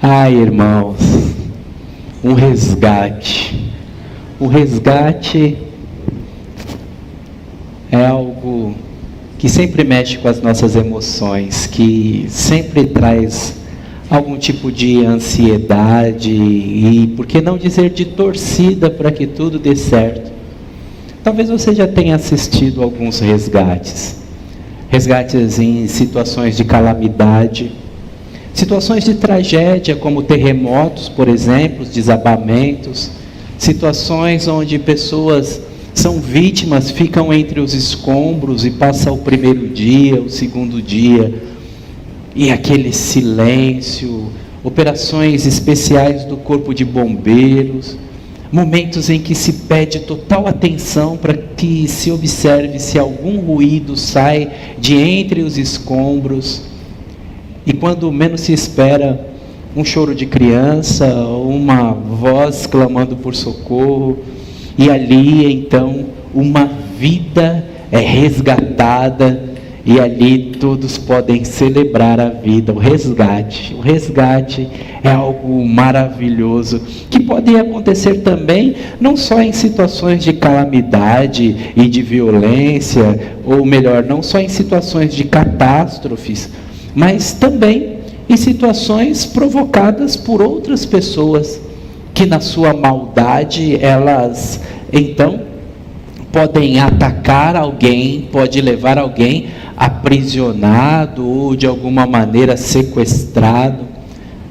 Ai, irmãos, um resgate. O resgate é algo que sempre mexe com as nossas emoções, que sempre traz algum tipo de ansiedade e, por que não dizer, de torcida para que tudo dê certo. Talvez você já tenha assistido alguns resgates em situações de calamidade, situações de tragédia, como terremotos, por exemplo, desabamentos, situações onde pessoas são vítimas, ficam entre os escombros e passam o primeiro dia, o segundo dia, e aquele silêncio, operações especiais do corpo de bombeiros, momentos em que se pede total atenção para que se observe se algum ruído sai de entre os escombros, e quando menos se espera, um choro de criança, uma voz clamando por socorro, e ali então uma vida é resgatada, e ali todos podem celebrar a vida. O resgate é algo maravilhoso, que pode acontecer também, não só em situações de calamidade e de violência, ou melhor, não só em situações de catástrofes, mas também em situações provocadas por outras pessoas, que na sua maldade, elas então podem atacar alguém, pode levar alguém aprisionado ou de alguma maneira sequestrado.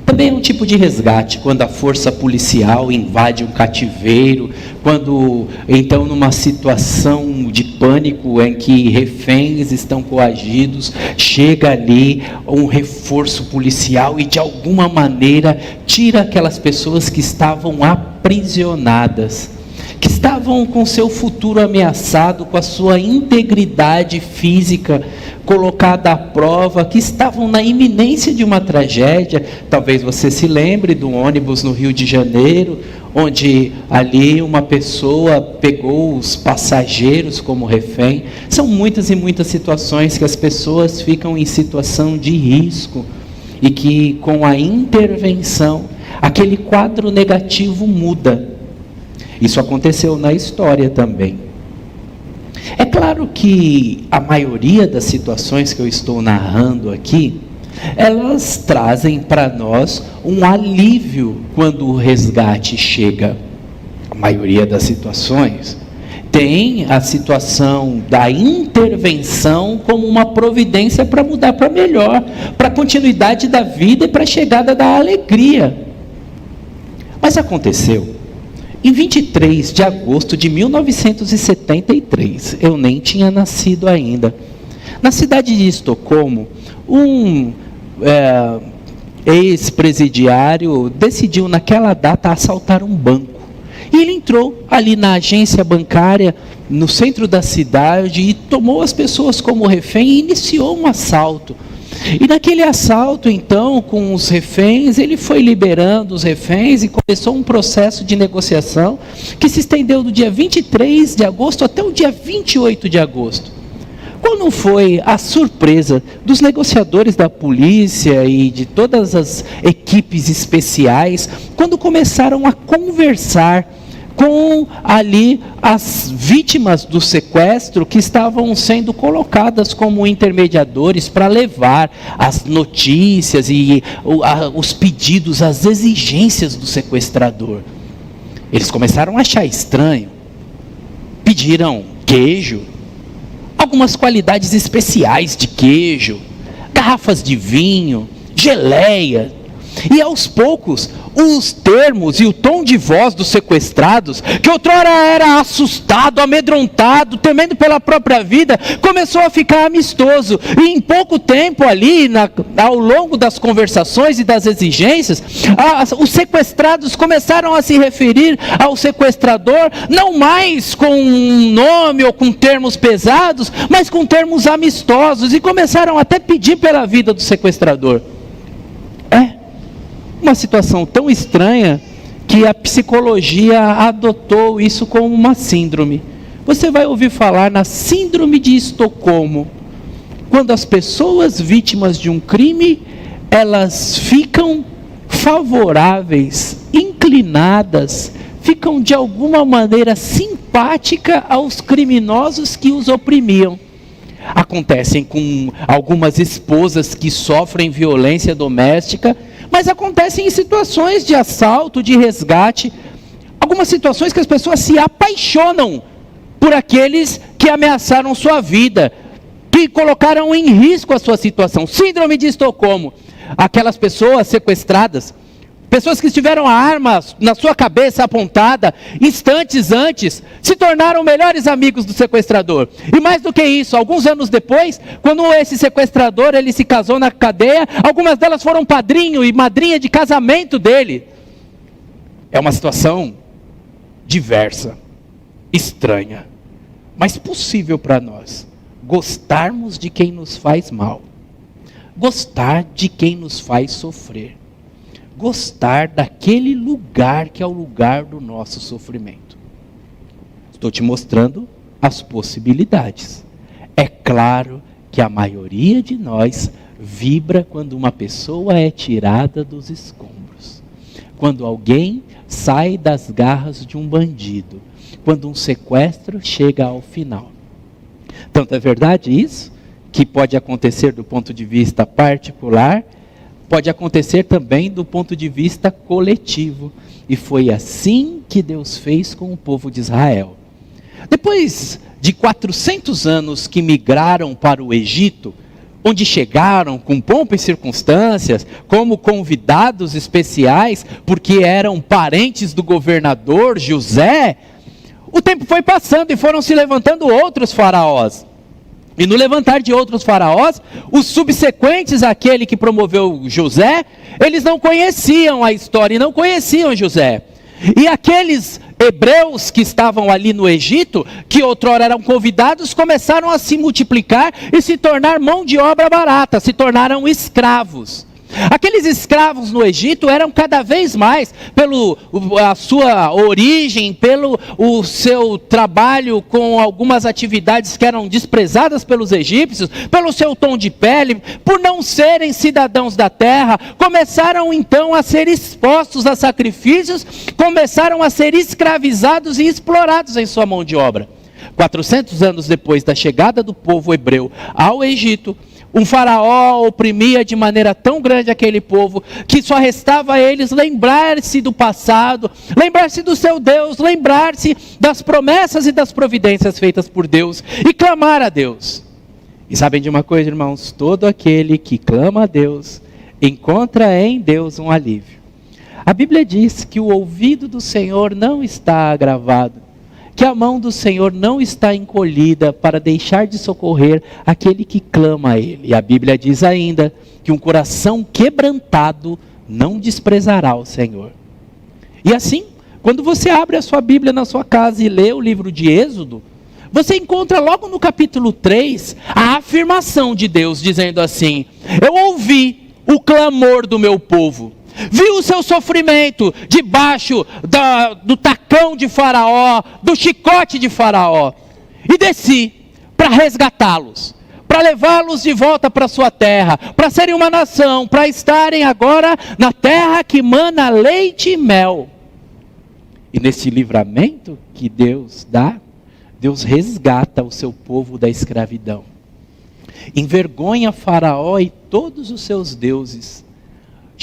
Também é um tipo de resgate, quando a força policial invade um cativeiro, quando então numa situação de pânico em que reféns estão coagidos, chega ali um reforço policial e de alguma maneira tira aquelas pessoas que estavam aprisionadas, que estavam com seu futuro ameaçado, com a sua integridade física colocada à prova, que estavam na iminência de uma tragédia. Talvez você se lembre do ônibus no Rio de Janeiro, onde ali uma pessoa pegou os passageiros como refém. São muitas e muitas situações que as pessoas ficam em situação de risco, e que com a intervenção, aquele quadro negativo muda. Isso aconteceu na história também. É claro que a maioria das situações que eu estou narrando aqui, elas trazem para nós um alívio quando o resgate chega. A maioria das situações tem a situação da intervenção como uma providência para mudar para melhor, para a continuidade da vida e para a chegada da alegria. Mas aconteceu em 23 de agosto de 1973, eu nem tinha nascido ainda, na cidade de Estocolmo, um ex-presidiário decidiu naquela data assaltar um banco. E ele entrou ali na agência bancária, no centro da cidade, e tomou as pessoas como refém e iniciou um assalto. E naquele assalto, então, com os reféns, ele foi liberando os reféns e começou um processo de negociação que se estendeu do dia 23 de agosto até o dia 28 de agosto. Qual não foi a surpresa dos negociadores da polícia e de todas as equipes especiais, quando começaram a conversar com ali as vítimas do sequestro, que estavam sendo colocadas como intermediadores para levar as notícias e os pedidos, as exigências do sequestrador. Eles começaram a achar estranho, pediram queijo, algumas qualidades especiais de queijo, garrafas de vinho, geleia. E aos poucos, os termos e o tom de voz dos sequestrados, que outrora era assustado, amedrontado, temendo pela própria vida, começou a ficar amistoso. E em pouco tempo ali, ao longo das conversações e das exigências, os sequestrados começaram a se referir ao sequestrador, não mais com um nome ou com termos pesados, mas com termos amistosos, e começaram até a pedir pela vida do sequestrador. Uma situação tão estranha que a psicologia adotou isso como uma síndrome. Você vai ouvir falar na síndrome de Estocolmo, quando as pessoas vítimas de um crime, elas ficam favoráveis, inclinadas, ficam de alguma maneira simpática aos criminosos que os oprimiam. Acontecem com algumas esposas que sofrem violência doméstica, mas acontecem em situações de assalto, de resgate, algumas situações que as pessoas se apaixonam por aqueles que ameaçaram sua vida, que colocaram em risco a sua situação. Síndrome de Estocolmo, aquelas pessoas sequestradas, pessoas que tiveram a arma na sua cabeça apontada, instantes antes, se tornaram melhores amigos do sequestrador. E mais do que isso, alguns anos depois, quando esse sequestrador ele se casou na cadeia, algumas delas foram padrinho e madrinha de casamento dele. É uma situação diversa, estranha, mas possível para nós. Gostarmos de quem nos faz mal, gostar de quem nos faz sofrer, gostar daquele lugar que é o lugar do nosso sofrimento. Estou te mostrando as possibilidades. É claro que a maioria de nós vibra quando uma pessoa é tirada dos escombros, quando alguém sai das garras de um bandido, quando um sequestro chega ao final. Tanto é verdade isso, que pode acontecer do ponto de vista particular, pode acontecer também do ponto de vista coletivo. E foi assim que Deus fez com o povo de Israel. Depois de 400 anos que migraram para o Egito, onde chegaram com pompa e circunstâncias, como convidados especiais, porque eram parentes do governador José, o tempo foi passando e foram se levantando outros faraós. E no levantar de outros faraós, os subsequentes àquele que promoveu José, eles não conheciam a história e não conheciam José. E aqueles hebreus que estavam ali no Egito, que outrora eram convidados, começaram a se multiplicar e se tornar mão de obra barata, se tornaram escravos. Aqueles escravos no Egito eram cada vez mais, pela sua origem, pelo o seu trabalho com algumas atividades que eram desprezadas pelos egípcios, pelo seu tom de pele, por não serem cidadãos da terra, começaram então a ser expostos a sacrifícios, começaram a ser escravizados e explorados em sua mão de obra. 400 anos depois da chegada do povo hebreu ao Egito, um faraó oprimia de maneira tão grande aquele povo, que só restava a eles lembrar-se do passado, lembrar-se do seu Deus, lembrar-se das promessas e das providências feitas por Deus, e clamar a Deus. E sabem de uma coisa, irmãos? Todo aquele que clama a Deus, encontra em Deus um alívio. A Bíblia diz que o ouvido do Senhor não está agravado, que a mão do Senhor não está encolhida para deixar de socorrer aquele que clama a Ele. E a Bíblia diz ainda que um coração quebrantado não desprezará o Senhor. E assim, quando você abre a sua Bíblia na sua casa e lê o livro de Êxodo, você encontra logo no capítulo 3 a afirmação de Deus dizendo assim: eu ouvi o clamor do meu povo, vi o seu sofrimento debaixo do tacão de Faraó, do chicote de Faraó, e desci para resgatá-los, para levá-los de volta para sua terra, para serem uma nação, para estarem agora na terra que mana leite e mel. E nesse livramento que Deus dá, Deus resgata o seu povo da escravidão, envergonha Faraó e todos os seus deuses.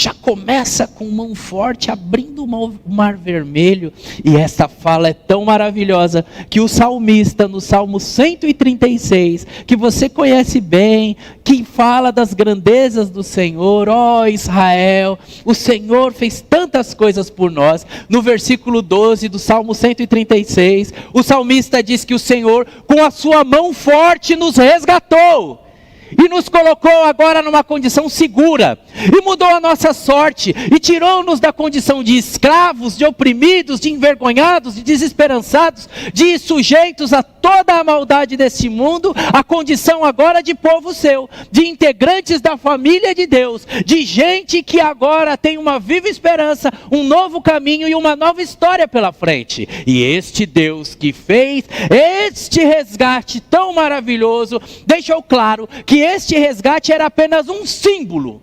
Já começa com mão forte, abrindo o mar vermelho. E essa fala é tão maravilhosa, que o salmista, no Salmo 136, que você conhece bem, que fala das grandezas do Senhor, ó Israel, o Senhor fez tantas coisas por nós. No versículo 12 do Salmo 136, o salmista diz que o Senhor, com a sua mão forte, nos resgatou. E nos colocou agora numa condição segura, e mudou a nossa sorte, e tirou-nos da condição de escravos, de oprimidos, de envergonhados, de desesperançados, de sujeitos a toda a maldade deste mundo, a condição agora de povo seu, de integrantes da família de Deus, de gente que agora tem uma viva esperança, um novo caminho e uma nova história pela frente. E este Deus que fez este resgate tão maravilhoso, deixou claro que este resgate era apenas um símbolo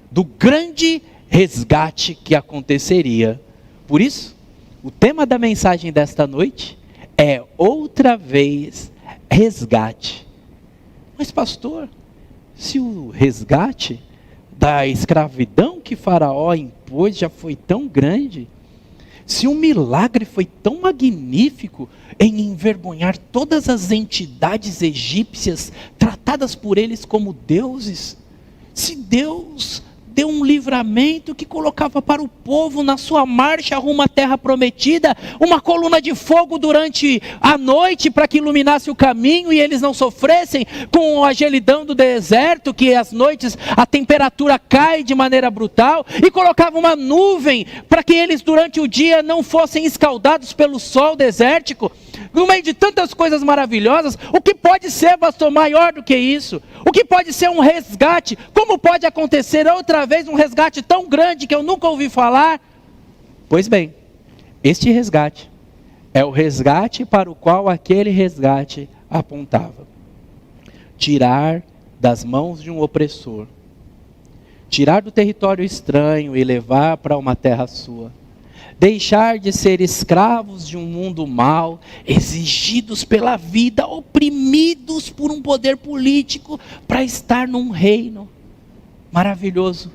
do grande resgate que aconteceria. Por isso, o tema da mensagem desta noite é outra vez resgate. Mas pastor, se o resgate da escravidão que Faraó impôs já foi tão grande, se um milagre foi tão magnífico em envergonhar todas as entidades egípcias tratadas por eles como deuses, se Deus deu um livramento que colocava para o povo na sua marcha rumo à terra prometida, uma coluna de fogo durante a noite para que iluminasse o caminho e eles não sofressem com a gelidão do deserto, que às noites a temperatura cai de maneira brutal, e colocava uma nuvem para que eles durante o dia não fossem escaldados pelo sol desértico. No meio de tantas coisas maravilhosas, o que pode ser, pastor, maior do que isso? O que pode ser um resgate? Como pode acontecer outra vez um resgate tão grande que eu nunca ouvi falar? Pois bem, este resgate é o resgate para o qual aquele resgate apontava. Tirar das mãos de um opressor, tirar do território estranho e levar para uma terra sua. Deixar de ser escravos de um mundo mau, exigidos pela vida, oprimidos por um poder político, para estar num reino maravilhoso,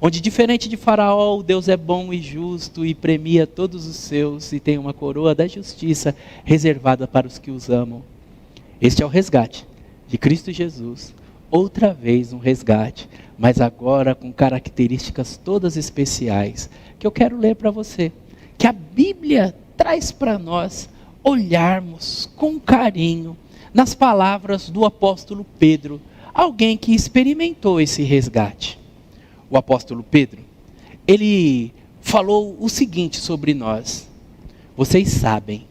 onde diferente de Faraó, o Deus é bom e justo e premia todos os seus e tem uma coroa da justiça reservada para os que os amam. Este é o resgate de Cristo Jesus, outra vez um resgate, mas agora com características todas especiais, que eu quero ler para você, que a Bíblia traz para nós olharmos com carinho nas palavras do apóstolo Pedro, alguém que experimentou esse resgate. O apóstolo Pedro, ele falou o seguinte sobre nós: vocês sabem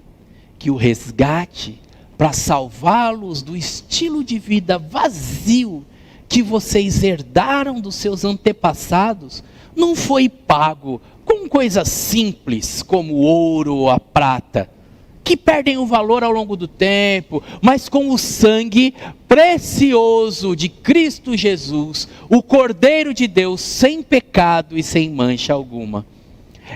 que o resgate para salvá-los do estilo de vida vazio que vocês herdaram dos seus antepassados, não foi pago com coisas simples como o ouro ou a prata, que perdem o valor ao longo do tempo, mas com o sangue precioso de Cristo Jesus, o Cordeiro de Deus, sem pecado e sem mancha alguma.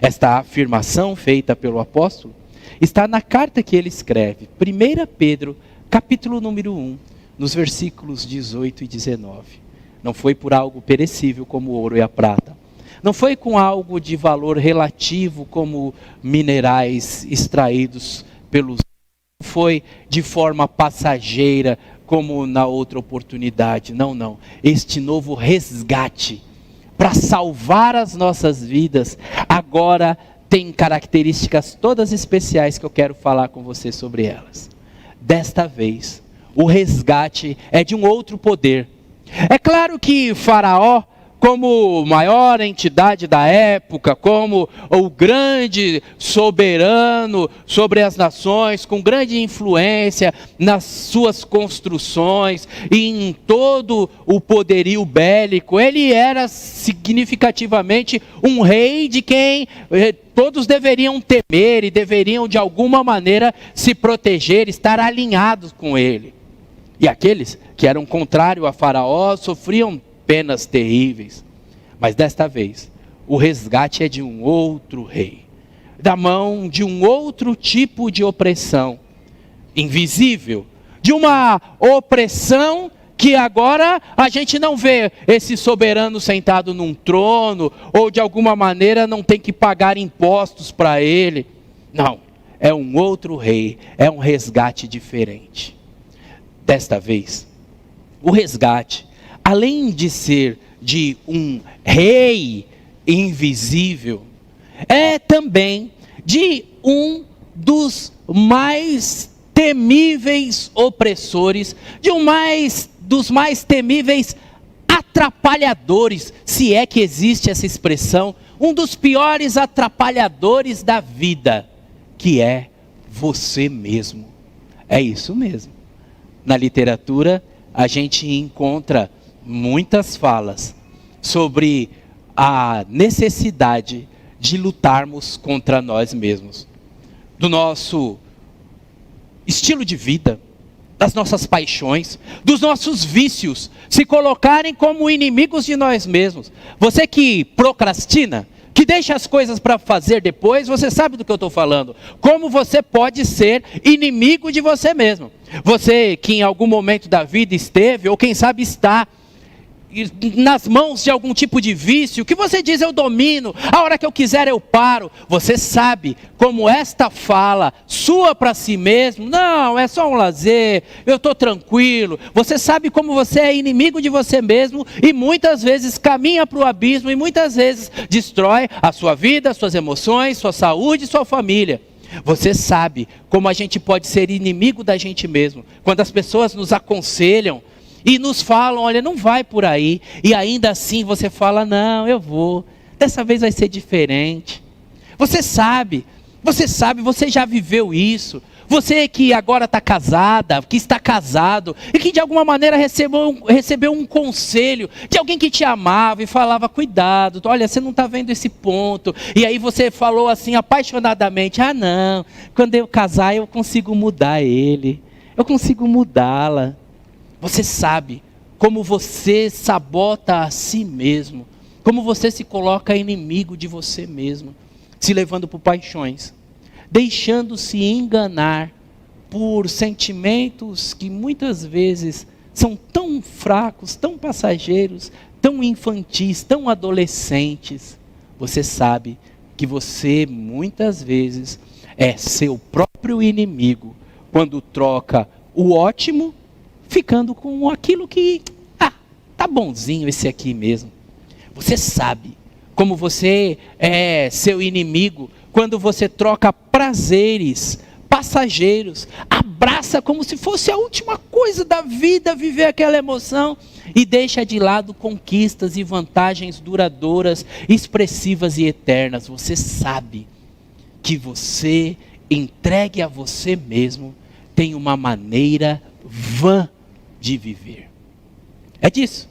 Esta afirmação feita pelo apóstolo está na carta que ele escreve, 1 Pedro, capítulo número 1, nos versículos 18 e 19. Não foi por algo perecível como o ouro e a prata, não foi com algo de valor relativo como minerais extraídos pelos... Não foi de forma passageira como na outra oportunidade. Não. Este novo resgate para salvar as nossas vidas agora tem características todas especiais que eu quero falar com você sobre elas. Desta vez, o resgate é de um outro poder. É claro que Faraó, como maior entidade da época, como o grande soberano sobre as nações, com grande influência nas suas construções e em todo o poderio bélico, ele era significativamente um rei de quem todos deveriam temer e deveriam de alguma maneira se proteger, estar alinhados com ele. E aqueles que eram contrários a Faraó sofriam penas terríveis. Mas desta vez, o resgate é de um outro rei, da mão de um outro tipo de opressão, invisível, de uma opressão que agora a gente não vê esse soberano sentado num trono, ou de alguma maneira não tem que pagar impostos para ele. Não, é um outro rei, é um resgate diferente. Desta vez, o resgate, além de ser de um rei invisível, é também de um dos mais temíveis opressores, dos mais temíveis atrapalhadores, se é que existe essa expressão, um dos piores atrapalhadores da vida, que é você mesmo. É isso mesmo. Na literatura, a gente encontra muitas falas sobre a necessidade de lutarmos contra nós mesmos, do nosso estilo de vida, das nossas paixões, dos nossos vícios, se colocarem como inimigos de nós mesmos. Você que procrastina, que deixa as coisas para fazer depois, você sabe do que eu estou falando. Como você pode ser inimigo de você mesmo. Você que em algum momento da vida esteve, ou quem sabe está, nas mãos de algum tipo de vício, que você diz eu domino, a hora que eu quiser eu paro. Você sabe como esta fala sua para si mesmo, não, é só um lazer, eu estou tranquilo. Você sabe como você é inimigo de você mesmo e muitas vezes caminha para o abismo e muitas vezes destrói a sua vida, suas emoções, sua saúde, sua família. Você sabe como a gente pode ser inimigo da gente mesmo, quando as pessoas nos aconselham e nos falam, olha, não vai por aí. E ainda assim você fala, não, eu vou. Dessa vez vai ser diferente. Você sabe, você já viveu isso. Você que agora está casada, que está casado, e que de alguma maneira recebeu um conselho de alguém que te amava e falava, cuidado, olha, você não está vendo esse ponto. E aí você falou assim apaixonadamente, ah não, quando eu casar eu consigo mudar ele, eu consigo mudá-la. Você sabe como você sabota a si mesmo, como você se coloca inimigo de você mesmo, se levando por paixões, deixando-se enganar por sentimentos que muitas vezes são tão fracos, tão passageiros, tão infantis, tão adolescentes. Você sabe que você muitas vezes é seu próprio inimigo, quando troca o ótimo, ficando com aquilo que, tá bonzinho esse aqui mesmo. Você sabe como você é seu inimigo quando você troca prazeres passageiros, abraça como se fosse a última coisa da vida, viver aquela emoção, e deixa de lado conquistas e vantagens duradouras, expressivas e eternas. Você sabe que você, entregue a você mesmo, tem uma maneira vã de viver. É disso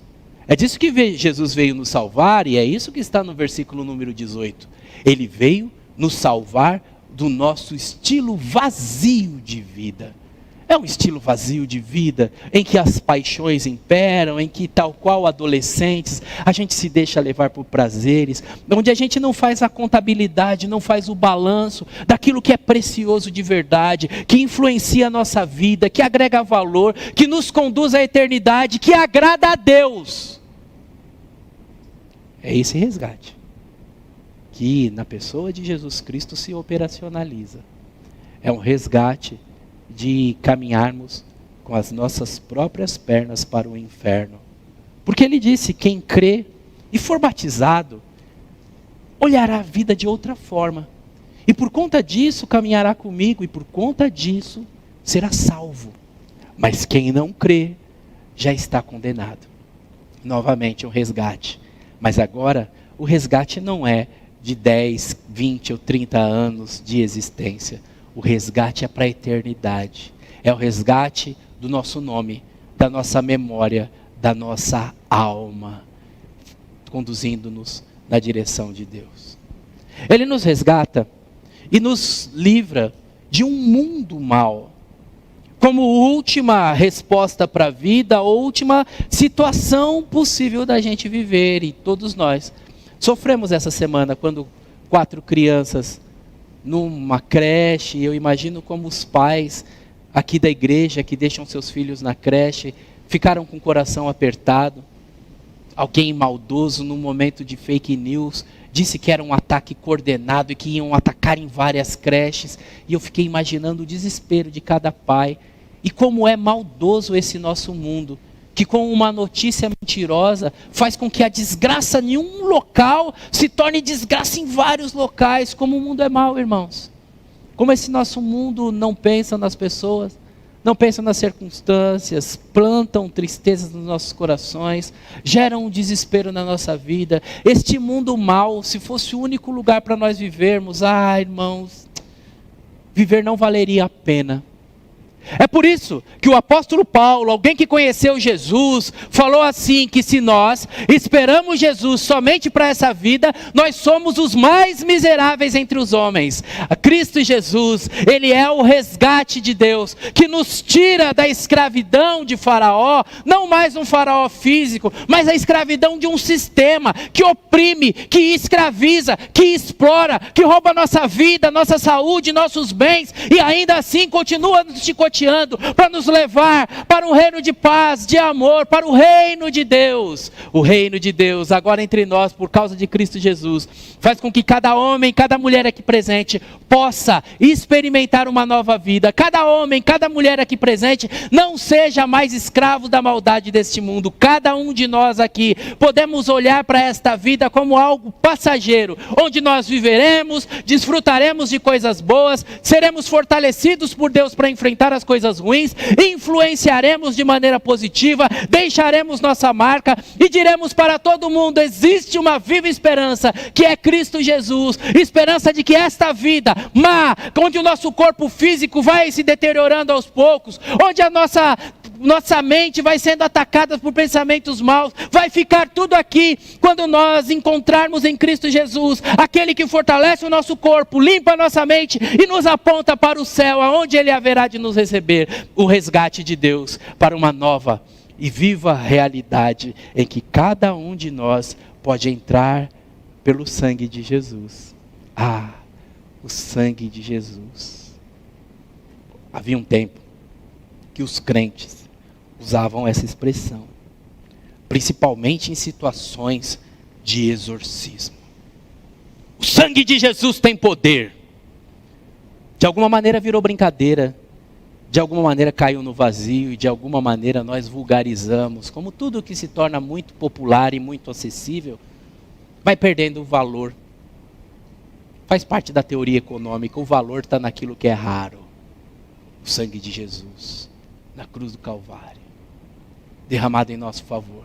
que Jesus veio nos salvar, e é isso que está no versículo número 18. Ele veio nos salvar do nosso estilo vazio de vida. É um estilo vazio de vida, em que as paixões imperam, em que tal qual adolescentes, a gente se deixa levar por prazeres, onde a gente não faz a contabilidade, não faz o balanço daquilo que é precioso de verdade, que influencia a nossa vida, que agrega valor, que nos conduz à eternidade, que agrada a Deus. É esse resgate que na pessoa de Jesus Cristo se operacionaliza. É um resgate de caminharmos com as nossas próprias pernas para o inferno. Porque ele disse, quem crê e for batizado, olhará a vida de outra forma. E por conta disso caminhará comigo, e por conta disso será salvo. Mas quem não crê, já está condenado. Novamente um resgate. Mas agora, o resgate não é de 10, 20 ou 30 anos de existência. O resgate é para a eternidade. É o resgate do nosso nome, da nossa memória, da nossa alma, conduzindo-nos na direção de Deus. Ele nos resgata e nos livra de um mundo mau, como última resposta para a vida, a última situação possível da gente viver. E todos nós sofremos essa semana quando 4 crianças numa creche, eu imagino como os pais aqui da igreja que deixam seus filhos na creche, ficaram com o coração apertado. Alguém maldoso num momento de fake news disse que era um ataque coordenado e que iam atacar em várias creches, e eu fiquei imaginando o desespero de cada pai, e como é maldoso esse nosso mundo, que com uma notícia mentirosa faz com que a desgraça em um local se torne desgraça em vários locais. Como o mundo é mau, irmãos. Como esse nosso mundo não pensa nas pessoas, não pensa nas circunstâncias, plantam tristezas nos nossos corações, geram um desespero na nossa vida. Este mundo mau, se fosse o único lugar para nós vivermos, irmãos, viver não valeria a pena. É por isso que o apóstolo Paulo, alguém que conheceu Jesus, falou assim, que se nós esperamos Jesus somente para essa vida, nós somos os mais miseráveis entre os homens. Cristo Jesus, Ele é o resgate de Deus, que nos tira da escravidão de Faraó, não mais um faraó físico, mas a escravidão de um sistema que oprime, que escraviza, que explora, que rouba nossa vida, nossa saúde, nossos bens, e ainda assim continua nos chicoteando, para nos levar para um reino de paz, de amor, para o reino de Deus. O reino de Deus, agora entre nós, por causa de Cristo Jesus, faz com que cada homem, cada mulher aqui presente, possa experimentar uma nova vida. Cada homem, cada mulher aqui presente, não seja mais escravo da maldade deste mundo. Cada um de nós aqui, podemos olhar para esta vida como algo passageiro, onde nós viveremos, desfrutaremos de coisas boas, seremos fortalecidos por Deus para enfrentar as coisas ruins, influenciaremos de maneira positiva, deixaremos nossa marca e diremos para todo mundo: existe uma viva esperança, que é Cristo Jesus. Esperança de que esta vida má, onde o nosso corpo físico vai se deteriorando aos poucos, onde a nossa mente vai sendo atacada por pensamentos maus, vai ficar tudo aqui quando nós encontrarmos em Cristo Jesus, aquele que fortalece o nosso corpo, limpa a nossa mente e nos aponta para o céu, aonde Ele haverá de nos receber o resgate de Deus para uma nova e viva realidade, em que cada um de nós pode entrar pelo sangue de Jesus. O sangue de Jesus. Havia um tempo que os crentes usavam essa expressão, principalmente em situações de exorcismo. O sangue de Jesus tem poder. De alguma maneira virou brincadeira, de alguma maneira caiu no vazio, e de alguma maneira nós vulgarizamos, como tudo que se torna muito popular e muito acessível, vai perdendo o valor. Faz parte da teoria econômica, o valor está naquilo que é raro. O sangue de Jesus, na cruz do Calvário, derramado em nosso favor.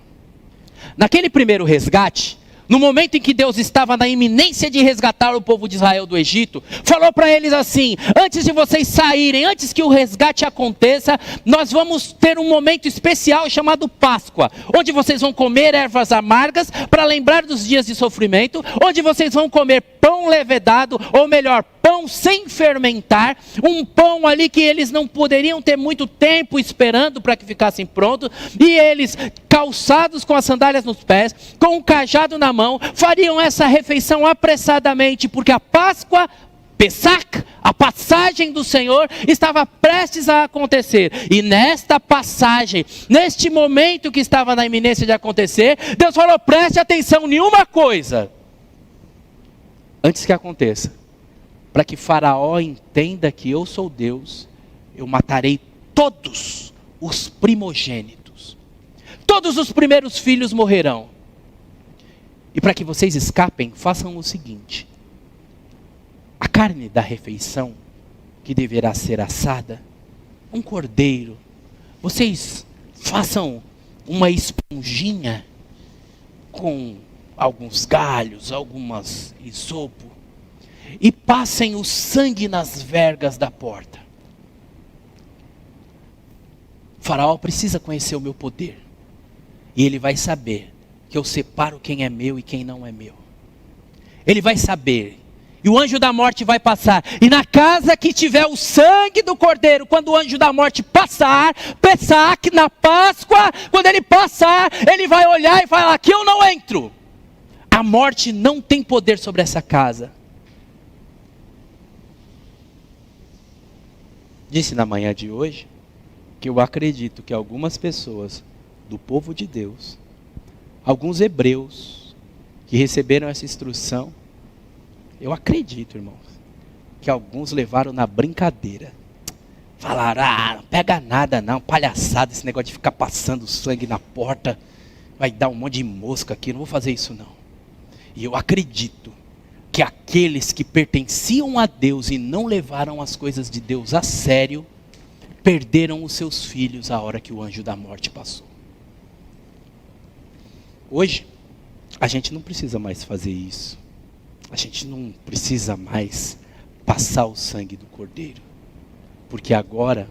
Naquele primeiro resgate, no momento em que Deus estava na iminência de resgatar o povo de Israel do Egito, falou para eles assim: antes de vocês saírem, antes que o resgate aconteça, nós vamos ter um momento especial chamado Páscoa, onde vocês vão comer ervas amargas para lembrar dos dias de sofrimento, onde vocês vão comer pão levedado, ou melhor, pão sem fermentar, um pão ali que eles não poderiam ter muito tempo esperando para que ficassem prontos, e eles, calçados com as sandálias nos pés, com um cajado na mão, fariam essa refeição apressadamente, porque a Páscoa, Pessach, a passagem do Senhor, estava prestes a acontecer. E nesta passagem, neste momento que estava na iminência de acontecer, Deus falou: preste atenção em uma coisa, antes que aconteça, para que Faraó entenda que eu sou Deus, eu matarei todos os primogênitos, todos os primeiros filhos morrerão. E para que vocês escapem, façam o seguinte: a carne da refeição, que deverá ser assada, um cordeiro, vocês façam uma esponjinha com alguns galhos, algumas isopo, e passem o sangue nas vergas da porta. O faraó precisa conhecer o meu poder, e ele vai saber que eu separo quem é meu e quem não é meu. Ele vai saber, e o anjo da morte vai passar, e na casa que tiver o sangue do cordeiro, quando o anjo da morte passar, Pessach, na Páscoa, quando ele passar, ele vai olhar e falar: aqui eu não entro. A morte não tem poder sobre essa casa. Disse na manhã de hoje que eu acredito que algumas pessoas do povo de Deus, alguns hebreus que receberam essa instrução, eu acredito, irmãos, que alguns levaram na brincadeira. Falaram: não pega nada não, palhaçada, esse negócio de ficar passando sangue na porta, vai dar um monte de mosca aqui, não vou fazer isso não. E eu acredito que aqueles que pertenciam a Deus e não levaram as coisas de Deus a sério, perderam os seus filhos a hora que o anjo da morte passou. Hoje, a gente não precisa mais fazer isso. A gente não precisa mais passar o sangue do cordeiro. Porque agora,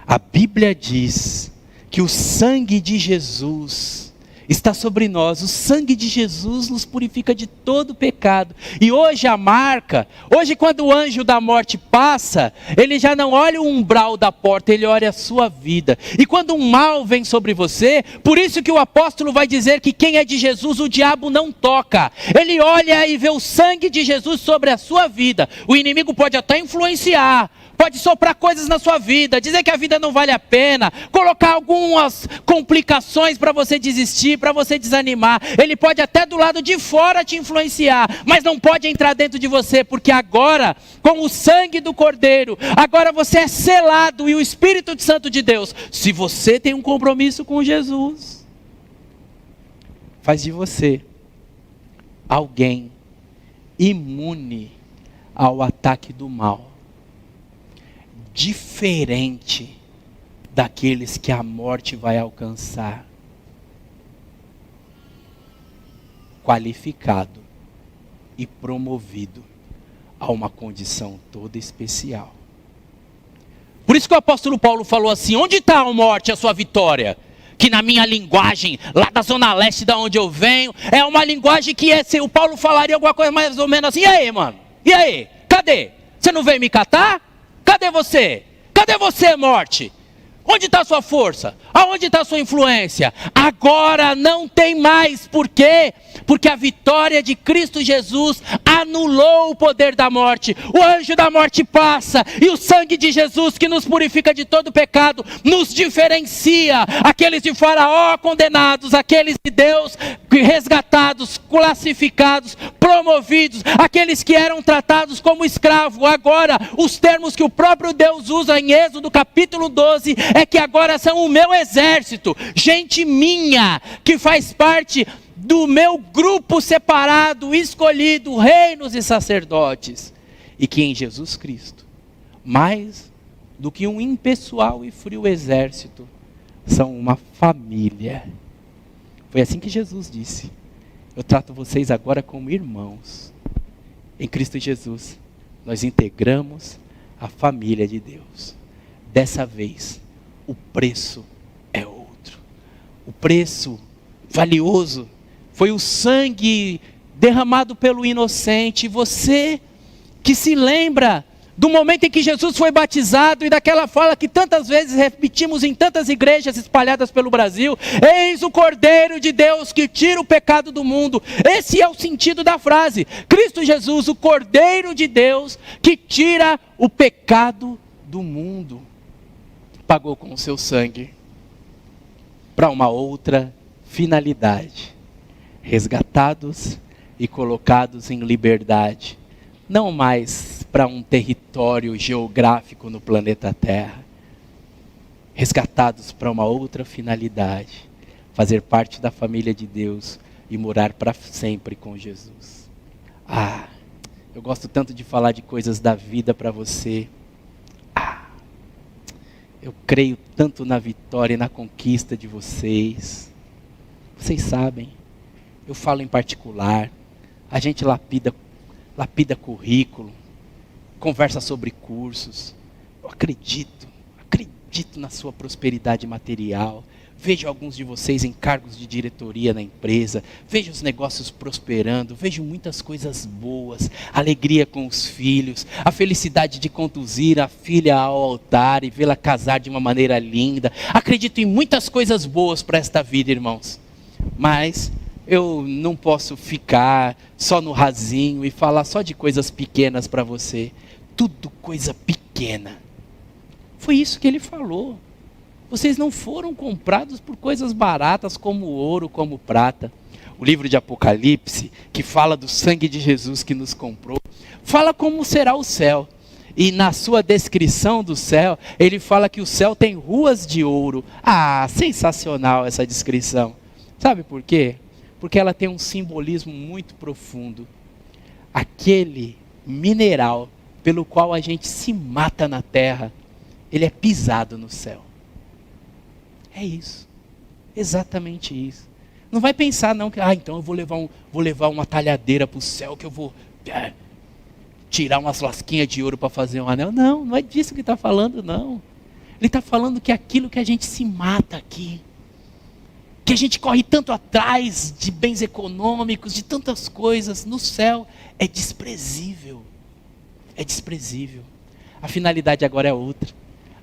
a Bíblia diz que o sangue de Jesus, está sobre nós. O sangue de Jesus nos purifica de todo pecado. E hoje a marca, hoje quando o anjo da morte passa, ele já não olha o umbral da porta, ele olha a sua vida. E quando um mal vem sobre você, por isso que o apóstolo vai dizer que quem é de Jesus o diabo não toca. Ele olha e vê o sangue de Jesus sobre a sua vida. O inimigo pode até influenciar, pode soprar coisas na sua vida, dizer que a vida não vale a pena, colocar algumas complicações para você desistir, para você desanimar. Ele pode até do lado de fora te influenciar, mas não pode entrar dentro de você, porque agora, com o sangue do Cordeiro, agora você é selado e o Espírito Santo de Deus, se você tem um compromisso com Jesus, faz de você alguém imune ao ataque do mal, diferente daqueles que a morte vai alcançar, qualificado e promovido a uma condição toda especial. Por isso que o apóstolo Paulo falou assim: onde está a morte, a sua vitória? Que na minha linguagem, lá da zona leste da onde eu venho, é uma linguagem que o Paulo falaria alguma coisa mais ou menos assim: e aí, mano? E aí? Cadê? Você não veio me catar? Cadê você? Cadê você, morte? Onde está a sua força? Aonde está a sua influência? Agora não tem mais. Por quê? Porque a vitória de Cristo Jesus anulou o poder da morte. O anjo da morte passa e o sangue de Jesus, que nos purifica de todo pecado, nos diferencia. Aqueles de Faraó condenados, aqueles de Deus resgatados, classificados, promovidos, aqueles que eram tratados como escravo. Agora, os termos que o próprio Deus usa em Êxodo capítulo 12, é que agora são o meu exército, gente minha, que faz parte do meu grupo separado, escolhido, reinos e sacerdotes. E que em Jesus Cristo, mais do que um impessoal e frio exército, são uma família. Foi assim que Jesus disse: eu trato vocês agora como irmãos. Em Cristo Jesus, nós integramos a família de Deus. Dessa vez, o preço é outro. O preço valioso foi o sangue derramado pelo inocente. Você que se lembra do momento em que Jesus foi batizado e daquela fala que tantas vezes repetimos em tantas igrejas espalhadas pelo Brasil: eis o Cordeiro de Deus que tira o pecado do mundo. Esse é o sentido da frase. Cristo Jesus, o Cordeiro de Deus que tira o pecado do mundo, pagou com o seu sangue para uma outra finalidade: resgatados e colocados em liberdade, não mais para um território geográfico no planeta Terra, resgatados para uma outra finalidade: fazer parte da família de Deus e morar para sempre com Jesus. Eu gosto tanto de falar de coisas da vida para você. Eu creio tanto na vitória e na conquista de vocês. Vocês sabem, eu falo em particular, a gente lapida currículo, conversa sobre cursos. Eu acredito na sua prosperidade material. Vejo alguns de vocês em cargos de diretoria na empresa, vejo os negócios prosperando, vejo muitas coisas boas, alegria com os filhos, a felicidade de conduzir a filha ao altar e vê-la casar de uma maneira linda. Acredito em muitas coisas boas para esta vida, irmãos, mas eu não posso ficar só no rasinho e falar só de coisas pequenas para você. Tudo coisa pequena. Foi isso que ele falou. Vocês não foram comprados por coisas baratas como ouro, como prata. O livro de Apocalipse, que fala do sangue de Jesus que nos comprou, fala como será o céu. E na sua descrição do céu, ele fala que o céu tem ruas de ouro. Sensacional essa descrição. Sabe por quê? Porque ela tem um simbolismo muito profundo. Aquele mineral pelo qual a gente se mata na terra, ele é pisado no céu. É isso, exatamente isso. Não vai pensar não que, então eu vou levar uma talhadeira para o céu, que eu vou tirar umas lasquinhas de ouro para fazer um anel. Não é disso que está falando, não. Ele está falando que aquilo que a gente se mata aqui, que a gente corre tanto atrás de bens econômicos, de tantas coisas, no céu é desprezível. É desprezível. A finalidade agora é outra.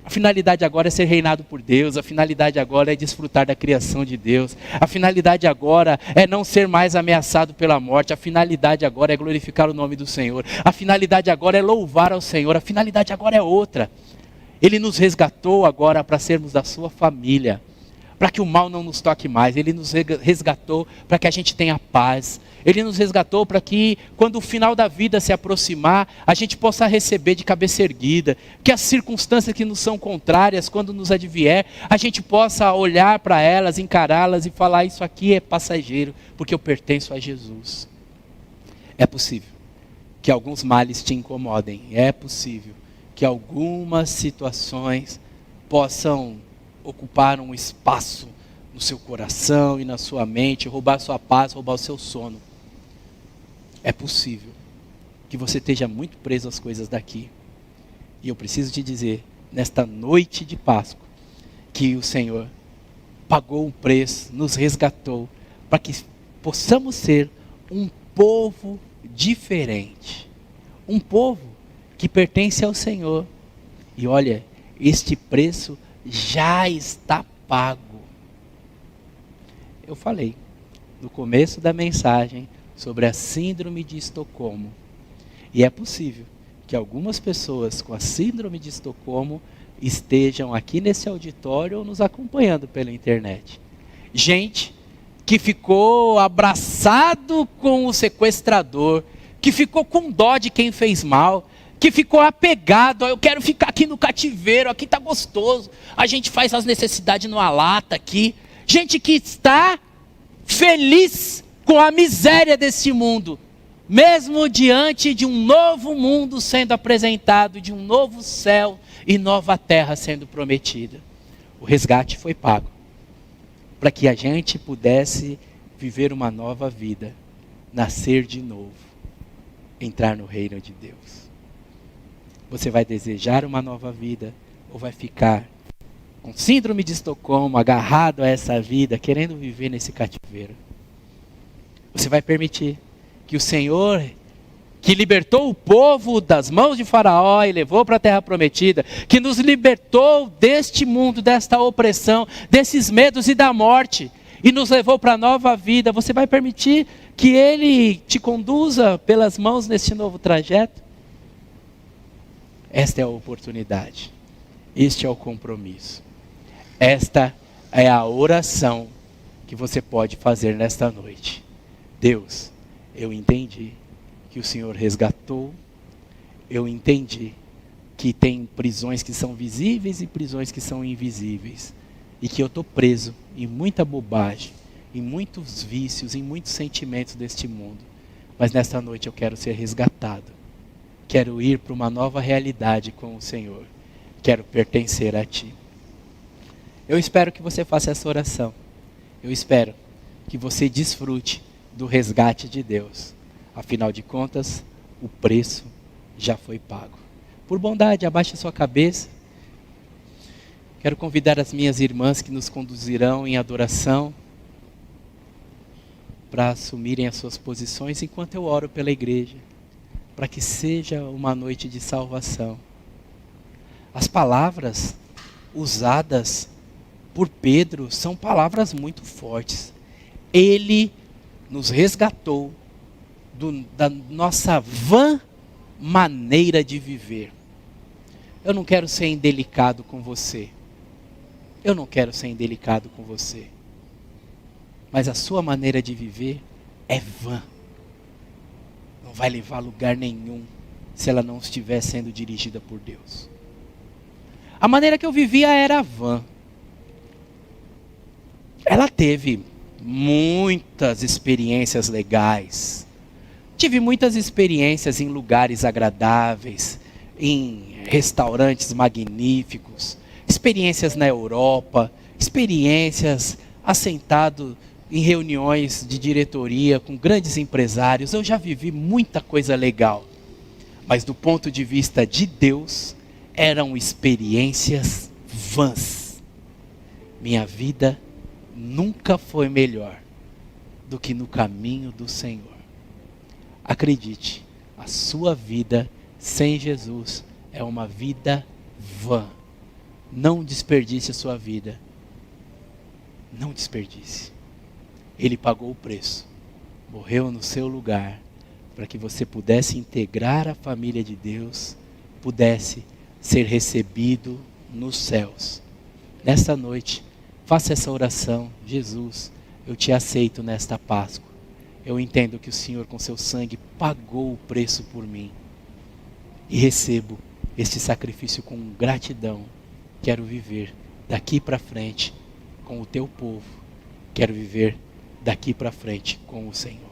A finalidade agora é ser reinado por Deus. A finalidade agora é desfrutar da criação de Deus. A finalidade agora é não ser mais ameaçado pela morte. A finalidade agora é glorificar o nome do Senhor. A finalidade agora é louvar ao Senhor. A finalidade agora é outra. Ele nos resgatou agora para sermos da sua família, para que o mal não nos toque mais. Ele nos resgatou para que a gente tenha paz. Ele nos resgatou para que, quando o final da vida se aproximar, a gente possa receber de cabeça erguida. Que as circunstâncias que nos são contrárias, quando nos advier, a gente possa olhar para elas, encará-las e falar: isso aqui é passageiro, porque eu pertenço a Jesus. É possível que alguns males te incomodem. É possível que algumas situações possam ocupar um espaço no seu coração e na sua mente, roubar sua paz, roubar o seu sono. É possível que você esteja muito preso às coisas daqui. E eu preciso te dizer, nesta noite de Páscoa, que o Senhor pagou um preço, nos resgatou, para que possamos ser um povo diferente. Um povo que pertence ao Senhor. E olha, este preço já está pago. Eu falei no começo da mensagem sobre a síndrome de Estocolmo. E é possível que algumas pessoas com a síndrome de Estocolmo estejam aqui nesse auditório ou nos acompanhando pela internet. Gente que ficou abraçado com o sequestrador, que ficou com dó de quem fez mal, que ficou apegado: eu quero ficar aqui no cativeiro, aqui está gostoso, a gente faz as necessidades numa lata aqui. Gente que está feliz com a miséria desse mundo, mesmo diante de um novo mundo sendo apresentado, de um novo céu e nova terra sendo prometida. O resgate foi pago, para que a gente pudesse viver uma nova vida, nascer de novo, entrar no reino de Deus. Você vai desejar uma nova vida ou vai ficar com síndrome de Estocolmo, agarrado a essa vida, querendo viver nesse cativeiro? Você vai permitir que o Senhor, que libertou o povo das mãos de Faraó e levou para a terra prometida, que nos libertou deste mundo, desta opressão, desses medos e da morte, e nos levou para a nova vida, você vai permitir que Ele te conduza pelas mãos neste novo trajeto? Esta é a oportunidade, este é o compromisso, esta é a oração que você pode fazer nesta noite. Deus, eu entendi que o Senhor resgatou, eu entendi que tem prisões que são visíveis e prisões que são invisíveis, e que eu estou preso em muita bobagem, em muitos vícios, em muitos sentimentos deste mundo, mas nesta noite eu quero ser resgatado. Quero ir para uma nova realidade com o Senhor. Quero pertencer a Ti. Eu espero que você faça essa oração. Eu espero que você desfrute do resgate de Deus. Afinal de contas, o preço já foi pago. Por bondade, abaixe a sua cabeça. Quero convidar as minhas irmãs que nos conduzirão em adoração para assumirem as suas posições enquanto eu oro pela igreja, para que seja uma noite de salvação. As palavras usadas por Pedro são palavras muito fortes. Ele nos resgatou da nossa vã maneira de viver. Eu não quero ser indelicado com você. Eu não quero ser indelicado com você. Mas a sua maneira de viver é vã. Não vai levar a lugar nenhum se ela não estiver sendo dirigida por Deus. A maneira que eu vivia era vã. Ela teve muitas experiências legais. Tive muitas experiências em lugares agradáveis, em restaurantes magníficos, experiências na Europa, experiências assentado em reuniões de diretoria com grandes empresários. Eu já vivi muita coisa legal, mas do ponto de vista de Deus, eram experiências vãs. Minha vida nunca foi melhor do que no caminho do Senhor. Acredite, a sua vida sem Jesus é uma vida vã. Não desperdice a sua vida. Não desperdice. Ele pagou o preço. Morreu no seu lugar para que você pudesse integrar a família de Deus, pudesse ser recebido nos céus. Nesta noite, faça essa oração. Jesus, eu te aceito nesta Páscoa. Eu entendo que o Senhor com seu sangue pagou o preço por mim. E recebo este sacrifício com gratidão. Quero viver daqui para frente com o teu povo. Quero viver daqui para frente com o Senhor.